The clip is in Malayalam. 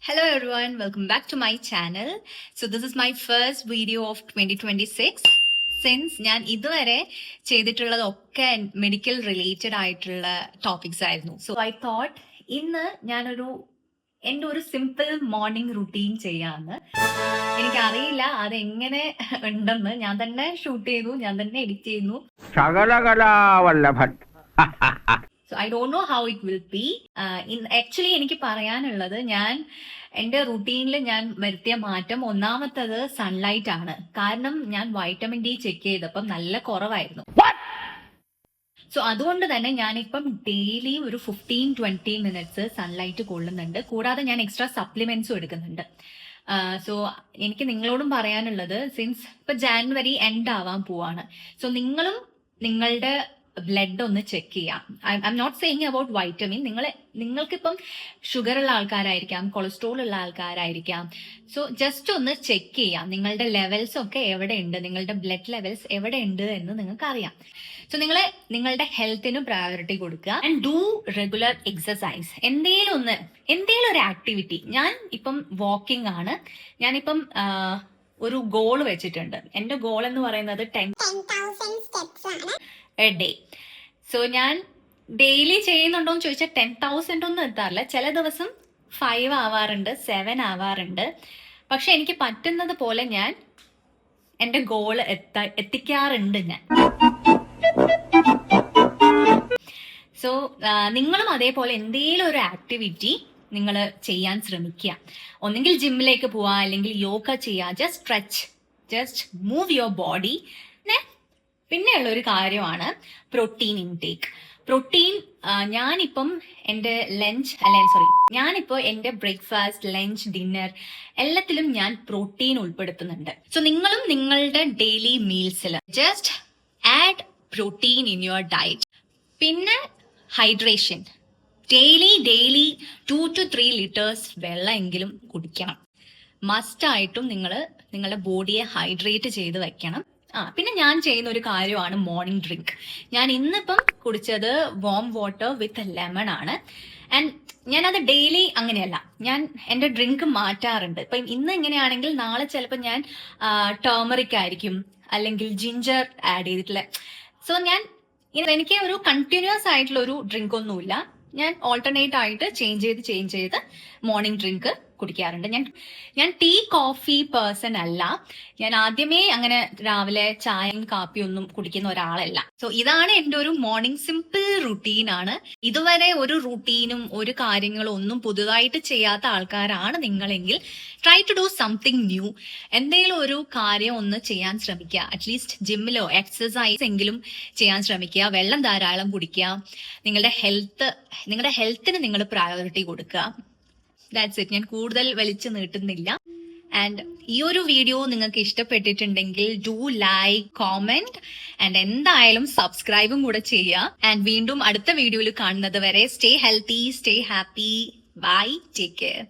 Hello everyone, welcome back to my channel. So this is my first video of 2026. Since ഞാൻ ഇതുവരെ ചെയ്തിട്ടുള്ളതൊക്കെ മെഡിക്കൽ റിലേറ്റഡ് ആയിട്ടുള്ള ടോപ്പിക്സ് ആയിരുന്നു. സോ ഐ തോട്ട് ഇന്ന് ഞാനൊരു എൻ്റെ ഒരു സിമ്പിൾ മോർണിംഗ് റുട്ടീൻ ചെയ്യാമെന്ന്. എനിക്കറിയില്ല അതെങ്ങനെ ഉണ്ടെന്ന്. ഞാൻ തന്നെ ഷൂട്ട് ചെയ്തു, ഞാൻ തന്നെ എഡിറ്റ് ചെയ്യുന്നു. So I don't know how it will be. Actually എനിക്ക് പറയാനുള്ളത്, ഞാൻ എൻ്റെ റുട്ടീനിൽ ഞാൻ വരുത്തിയ മാറ്റം ഒന്നാമത്തത് സൺലൈറ്റ് ആണ്. കാരണം ഞാൻ വൈറ്റമിൻ ഡി ചെക്ക് ചെയ്തപ്പം നല്ല കുറവായിരുന്നു. സോ അതുകൊണ്ട് തന്നെ ഞാനിപ്പം ഡെയിലി ഒരു 15-20 മിനിറ്റ്സ് സൺലൈറ്റ് കൊള്ളുന്നുണ്ട്. കൂടാതെ ഞാൻ എക്സ്ട്രാ സപ്ലിമെന്റ്സും എടുക്കുന്നുണ്ട്. സോ എനിക്ക് നിങ്ങളോടും പറയാനുള്ളത്, സിൻസ് ഇപ്പൊ ജാനുവരി എൻഡ് ആവാൻ പോവാണ്, സോ നിങ്ങളും നിങ്ങളുടെ ബ്ലഡ് ഒന്ന് ചെക്ക് ചെയ്യാം. I'm not saying about vitamin. നിങ്ങൾക്കിപ്പം ഷുഗർ ഉള്ള ആൾക്കാരായിരിക്കാം, കൊളസ്ട്രോൾ ഉള്ള ആൾക്കാരായിരിക്കാം. സോ ജസ്റ്റ് ഒന്ന് ചെക്ക് ചെയ്യാം നിങ്ങളുടെ ലെവൽസ് ഒക്കെ എവിടെ ഉണ്ട്, നിങ്ങളുടെ ബ്ലഡ് ലെവൽസ് എവിടെ ഉണ്ട് എന്ന് നിങ്ങൾക്ക് അറിയാം. സോ നിങ്ങളുടെ ഹെൽത്തിന് പ്രയോറിറ്റി കൊടുക്കുക ആൻഡ് ഡു റെഗുലർ എക്സസൈസ്. എന്തേലും ഒരു ആക്ടിവിറ്റി. ഞാൻ ഇപ്പം വാക്കിംഗ് ആണ്. ഞാനിപ്പം ഒരു ഗോൾ വെച്ചിട്ടുണ്ട്. എന്റെ ഗോൾ എന്ന് പറയുന്നത് 10,000 steps ആണ് എ ഡേ. സോ ഞാൻ ഡെയിലി ചെയ്യുന്നുണ്ടോന്ന് ചോദിച്ചാൽ 10,000 ഒന്നും എത്താറില്ല. ചില ദിവസം 5 ആവാറുണ്ട്, 7 ആവാറുണ്ട്. പക്ഷെ എനിക്ക് പറ്റുന്നത് പോലെ ഞാൻ എന്റെ ഗോള് എത്തിക്കാറുണ്ട് ഞാൻ. സോ നിങ്ങളും അതേപോലെ എന്തെങ്കിലും ഒരു ആക്ടിവിറ്റി നിങ്ങൾ ചെയ്യാൻ ശ്രമിക്കുക. ഒന്നെങ്കിൽ ജിമ്മിലേക്ക് പോവാ, അല്ലെങ്കിൽ യോഗ ചെയ്യുക. Just stretch, just move your body. പിന്നെയുള്ള ഒരു കാര്യമാണ് പ്രോട്ടീൻ ഇൻടേക്ക്. പ്രോട്ടീൻ ഞാനിപ്പം എൻ്റെ ഞാനിപ്പോൾ എൻ്റെ ബ്രേക്ക്ഫാസ്റ്റ്, ലഞ്ച്, ഡിന്നർ എല്ലാത്തിലും ഞാൻ പ്രോട്ടീൻ ഉൾപ്പെടുത്തുന്നുണ്ട്. സോ നിങ്ങളും നിങ്ങളുടെ ഡെയിലി മീൽസിൽ just add protein in your diet. പിന്നെ ഹൈഡ്രേഷൻ. ഡെയിലി 2 to 3 liters വെള്ളമെങ്കിലും കുടിക്കണം. മസ്റ്റായിട്ടും നിങ്ങളുടെ ബോഡിയെ ഹൈഡ്രേറ്റ് ചെയ്ത് വെക്കണം. പിന്നെ ഞാൻ ചെയ്യുന്ന ഒരു കാര്യമാണ് മോർണിംഗ് ഡ്രിങ്ക്. ഞാൻ ഇന്നിപ്പം കുടിച്ചത് വാം വാട്ടർ വിത്ത് ലെമൺ ആണ്. ആൻഡ് ഞാനത് ഡെയിലി അങ്ങനെയല്ല, ഞാൻ എൻ്റെ ഡ്രിങ്ക് മാറ്റാറുണ്ട്. ഇപ്പം ഇന്ന് ഇങ്ങനെയാണെങ്കിൽ നാളെ ചിലപ്പോൾ ഞാൻ ടേമറിക് ആയിരിക്കും, അല്ലെങ്കിൽ ജിഞ്ചർ ആഡ് ചെയ്തിട്ടില്ല. സോ എനിക്ക് ഒരു കണ്ടിന്യൂസ് ആയിട്ടുള്ള ഒരു ഡ്രിങ്ക് ഒന്നുമില്ല. ഞാൻ ഓൾട്ടർനേറ്റ് ആയിട്ട് ചേഞ്ച് ചെയ്ത് മോർണിംഗ് ഡ്രിങ്ക് കുടിക്കാറുണ്ട്. ഞാൻ ടീ കോഫി പേഴ്സൺ അല്ല. ഞാൻ ആദ്യമേ അങ്ങനെ രാവിലെ ചായയും കാപ്പിയും ഒന്നും കുടിക്കുന്ന ഒരാളല്ല. സോ ഇതാണ് എൻ്റെ ഒരു മോർണിംഗ് സിമ്പിൾ റുട്ടീനാണ്. ഇതുവരെ ഒരു റുട്ടീനും ഒരു കാര്യങ്ങളും ഒന്നും പുതുതായിട്ട് ചെയ്യാത്ത ആൾക്കാരാണ് നിങ്ങളെങ്കിൽ try to do something new. എന്തെങ്കിലും ഒരു കാര്യം ഒന്ന് ചെയ്യാൻ ശ്രമിക്കുക. അറ്റ്ലീസ്റ്റ് ജിമ്മിലോ എക്സസൈസ് എങ്കിലും ചെയ്യാൻ ശ്രമിക്കുക. വെള്ളം ധാരാളം കുടിക്കുക. നിങ്ങളുടെ ഹെൽത്തിന് നിങ്ങൾ പ്രയോറിറ്റി കൊടുക്കുക. That's it. ഞാൻ കൂടുതൽ വലിച്ചു നീട്ടുന്നില്ല. ആൻഡ് ഈ ഒരു വീഡിയോ നിങ്ങൾക്ക് ഇഷ്ടപ്പെട്ടിട്ടുണ്ടെങ്കിൽ ഡു ലൈക്ക്, കോമെന്റ് ആൻഡ് എന്തായാലും സബ്സ്ക്രൈബും കൂടെ ചെയ്യുക. ആൻഡ് വീണ്ടും അടുത്ത വീഡിയോയിൽ കാണുന്നത് വരെ stay healthy, stay happy. Bye, take care.